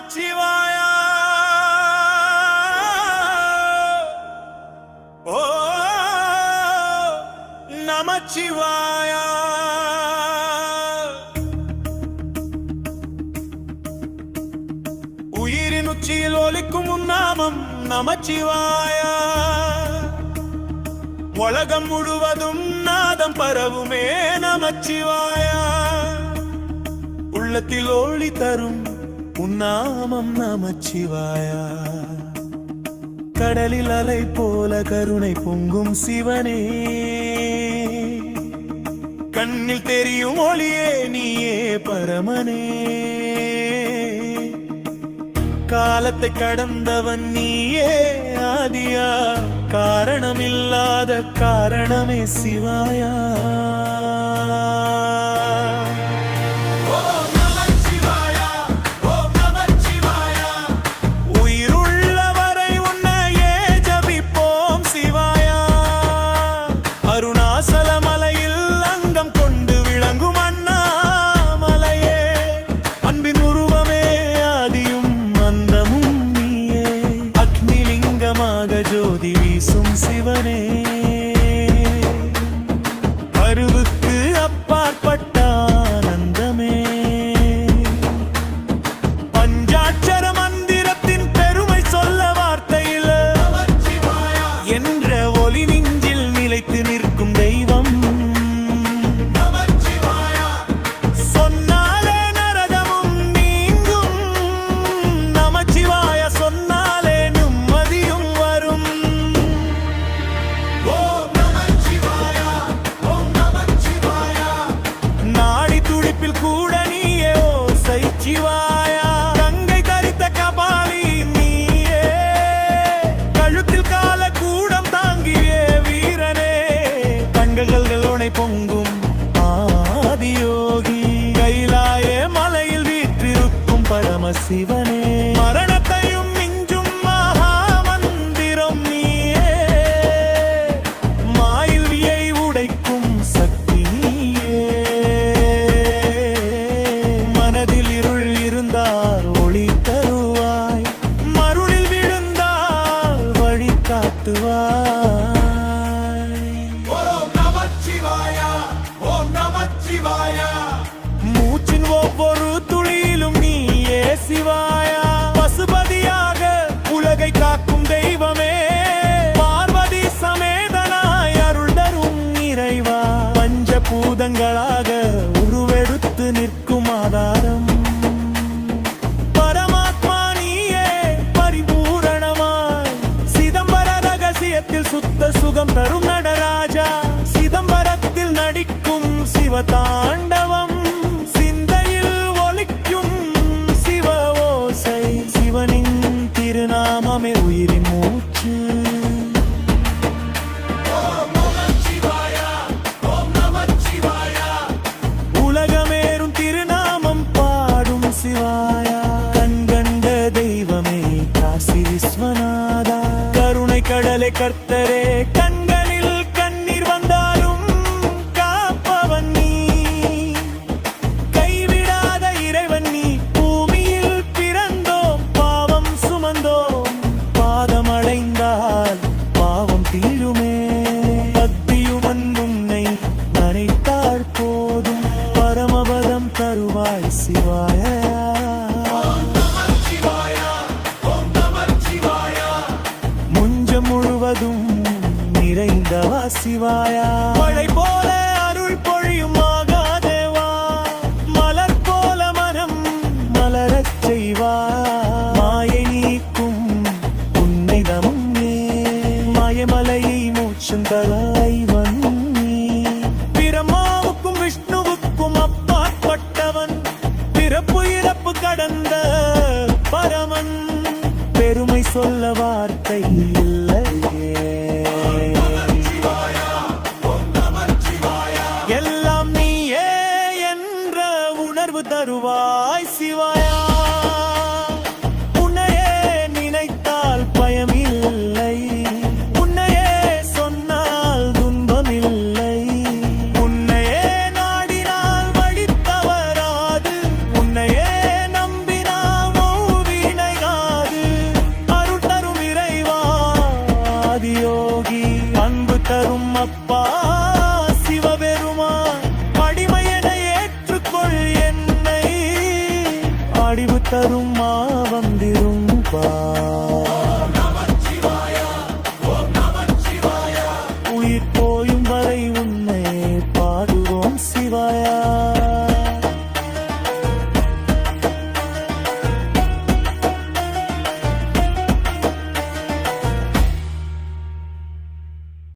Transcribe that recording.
நமச்சிவாய ஓ நமச்சிவாய உயிரின் உச்சியில் ஒலிக்கும் நாமம் நமச்சிவாய உலகம் முழுவதும் நாதம் பரவுமே நமச்சிவாய உள்ளத்தில் ஒளி தரும் உன்னாமம் நமச்சிவாய கடலில் அலை போல கருணை பொங்கும் சிவனே கண்ணில் தெரியும் ஒளியே நீயே பரமனே காலத்தை கடந்தவன் நீயே ஆதியா காரணமில்லாத காரணமே சிவாயா ஜோதி வீசும் சிவனே அறிவுக்கு அப்பாற்பட்ட ஆனந்தமே பஞ்சாட்சர மந்திரத்தின் பெருமை சொல்ல வார்த்தையில் என்ற ஒளி நெஞ்சில் நிலைத்து நிற்கும் தெய்வம் சொன்னாலே நரகமும் நீங்கும் நமச்சிவாய சொன்னாலே நிம்மதியும் கூட நீயே ஓசை சிவாயா கங்கை தரித்த கபாலி நீயே கழுத்தில் கால கூடம் தாங்கியே வீரனே தங்கல்களோனை பொங்கும் ஆதியோகி கைலாய மலையில் வீற்றிருக்கும் பரமசிவனே மரணத்தையும் மிஞ்சும் மகா மந்திரம் நீயே மாயில்வியை உடைக்கும் சக்தி ஒளி தருவாய் மருளில் விழுந்தால் வழி காட்டுவாய் ஓம் நமச்சிவாய ஓம் நமச்சிவாய மூச்சின் ஒவ்வொரு துளியிலும் நீயே சிவாயா பசுபதியாக உலகை காக்கும் தெய்வமே பார்வதி சமேதனாய் அருள் தரும் இறைவா பஞ்சபூதங்களாக உருவெடுத்து நிற்கும் ஆதாரம் சுத்த சுகம் தரும் நடராஜா சிதம்பரத்தில் நடிக்கும் சிவதாண்டவம் சிந்தையில் ஒலிக்கும் சிவ ஓசை சிவனின் திருநாமமே உயிரின் மூச்சு உலகமேறும் திருநாமம் பாடும் சிவாயா கண்கண்ட தெய்வமே காசி விஸ்வநாதா கருணை கடலை கர்த்தரே கண்களில் கண்ணீர் வந்தாலும் காப்பவன் நீ கைவிடாத இறைவன் நீ பூமியில் பிறந்தோம் பாவம் சுமந்தோம் பாதம் அடைந்தால் பாவம் தீருமே பக்தியுமன் உன்னை நினைத்தால் போதும் பரமபதம் தருவாய் சிவாய முழுவதும் நிறைந்தவா சிவாயா மழை போல அருள் பொழியும் ஆகாதேவா மலர் போல மனம் மலரச் செய்வா மாயை நீக்கும் உன்னிதமும் மாயமலையை மூச்சும் தலைவன் பிரம்மாவுக்கும் விஷ்ணுவுக்கும் அப்பாற்பட்டவன் பிறப்பு இறப்பு கடந்த பரமன் பெருமை சொல்ல வார்த்தை இல்லை எல்லாம் நீயே என்ற உணர்வு தருவாய் சிவாயா உன்னையே நினைத்தால் பயமில்லை உன்னையே சொன்னால் துன்பமில்லை உன்னையே நாடினால் வழி தவறாது உன்னையே நம்பினால் ஆதியோகி அன்பு தரும் அப்பா சிவபெருமான் அடிமையென ஏற்றுக்கொள் என்னை அடிவு தரும் வந்திரும் பா